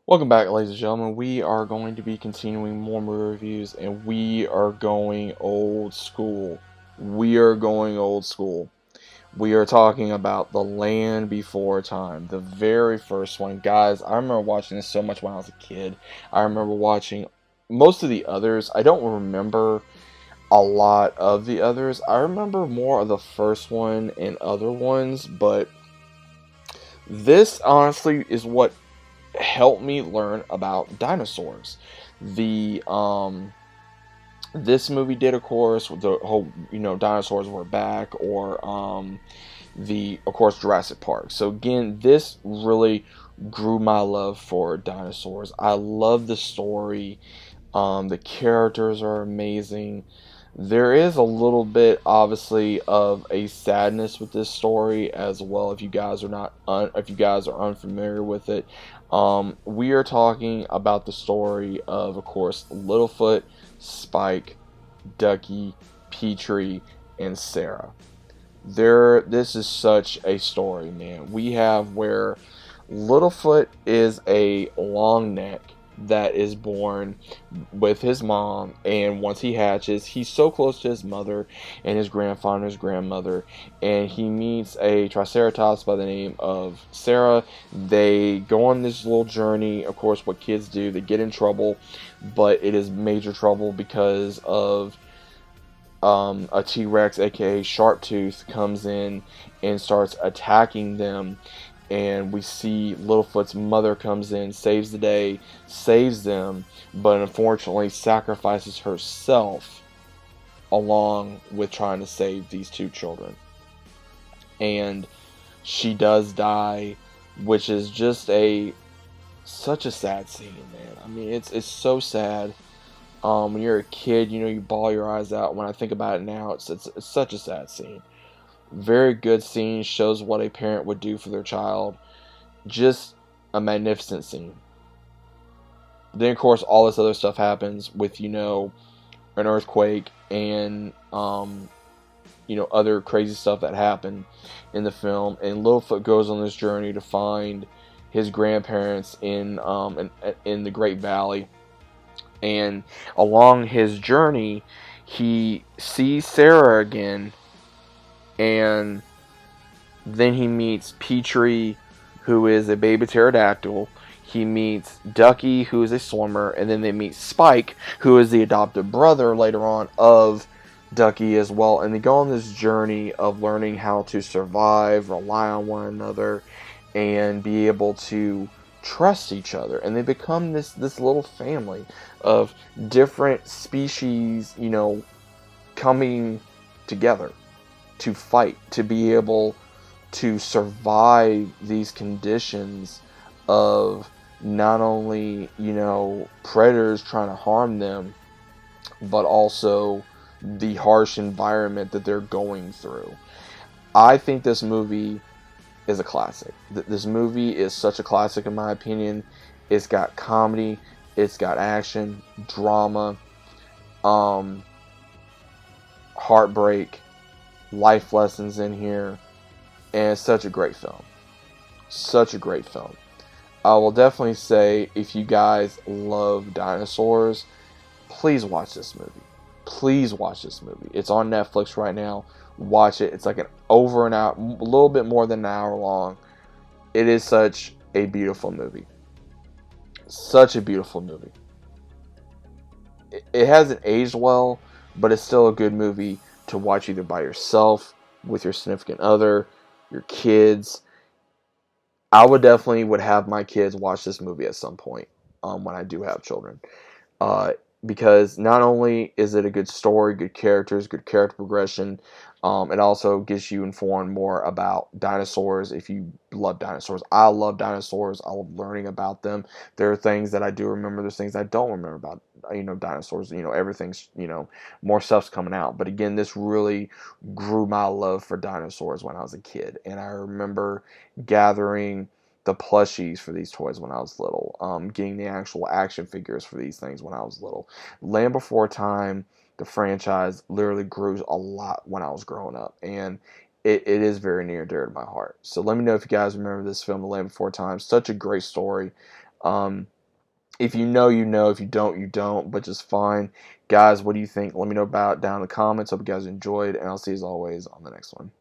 Welcome back, ladies and gentlemen. We are going to be continuing more movie reviews, and we are going old school. We are going old school. We are talking about The Land Before Time, the very first one. Guys, I remember watching this so much when I was a kid. I remember watching most of the others. I don't remember a lot of the others. I remember more of the first one and other ones, but this honestly is what helped me learn about dinosaurs. The This movie did, of course, the whole dinosaurs were back, or the of course Jurassic Park. So again, this really grew my love for dinosaurs. I love the story. The characters are amazing. There is a little bit, obviously, of a sadness with this story as well. If you guys are if you guys are unfamiliar with it, we are talking about the story of course, Littlefoot, Spike, Ducky, Petrie, and Sarah. This is such a story, man. We have where Littlefoot is a long neck that is born with his mom, and once he hatches, he's so close to his mother and his grandfather and his grandmother, and he meets a triceratops by the name of Sarah. They go on this little journey. Of course, what kids do, they get in trouble, but it is major trouble because of a T-Rex, aka Sharptooth, comes in and starts attacking them. And we see Littlefoot's mother comes in, saves the day, saves them, but unfortunately sacrifices herself along with trying to save these two children. And she does die, which is just such a sad scene, man. I mean, it's so sad. When you're a kid, you bawl your eyes out. When I think about it now, it's such a sad scene. Very good scene, shows what a parent would do for their child. Just a magnificent scene. Then, of course, all this other stuff happens with, an earthquake and, other crazy stuff that happened in the film. And Littlefoot goes on this journey to find his grandparents in the Great Valley. And along his journey, he sees Sarah again, and then he meets Petrie, who is a baby pterodactyl. He meets Ducky, who is a swimmer, and then they meet Spike, who is the adopted brother later on of Ducky as well. And they go on this journey of learning how to survive, rely on one another, and be able to trust each other. And they become this little family of different species, coming together to fight, to be able to survive these conditions of not only, predators trying to harm them, but also the harsh environment that they're going through. I think this movie is a classic. This movie is such a classic in my opinion. It's got comedy, it's got action, drama, heartbreak, life lessons in here, and it's such a great film. Such a great film. I will definitely say, if you guys love dinosaurs, please watch this movie. Please watch this movie. It's on Netflix right now. Watch it. It's like over an hour, a little bit more than an hour long. It is such a beautiful movie. Such a beautiful movie. It hasn't aged well, but it's still a good movie to watch either by yourself, with your significant other, your kids. I would have my kids watch this movie at some point, when I do have children. Uh, because not only is it a good story, good characters, good character progression, it also gets you informed more about dinosaurs if you love dinosaurs. I love dinosaurs. I love learning about them. There are things that I do remember. There's things I don't remember about, dinosaurs. Everything's, more stuff's coming out. But again, this really grew my love for dinosaurs when I was a kid. And I remember gathering the plushies for these toys when I was little, getting the actual action figures for these things when I was little. Land Before Time, the franchise, literally grew a lot when I was growing up, and it is very near and dear to my heart. So let me know if you guys remember this film, The Land Before Time. Such a great story. If you know, you know. If you don't, you don't. But just fine. Guys, what do you think? Let me know about it down in the comments. Hope you guys enjoyed, and I'll see you as always on the next one.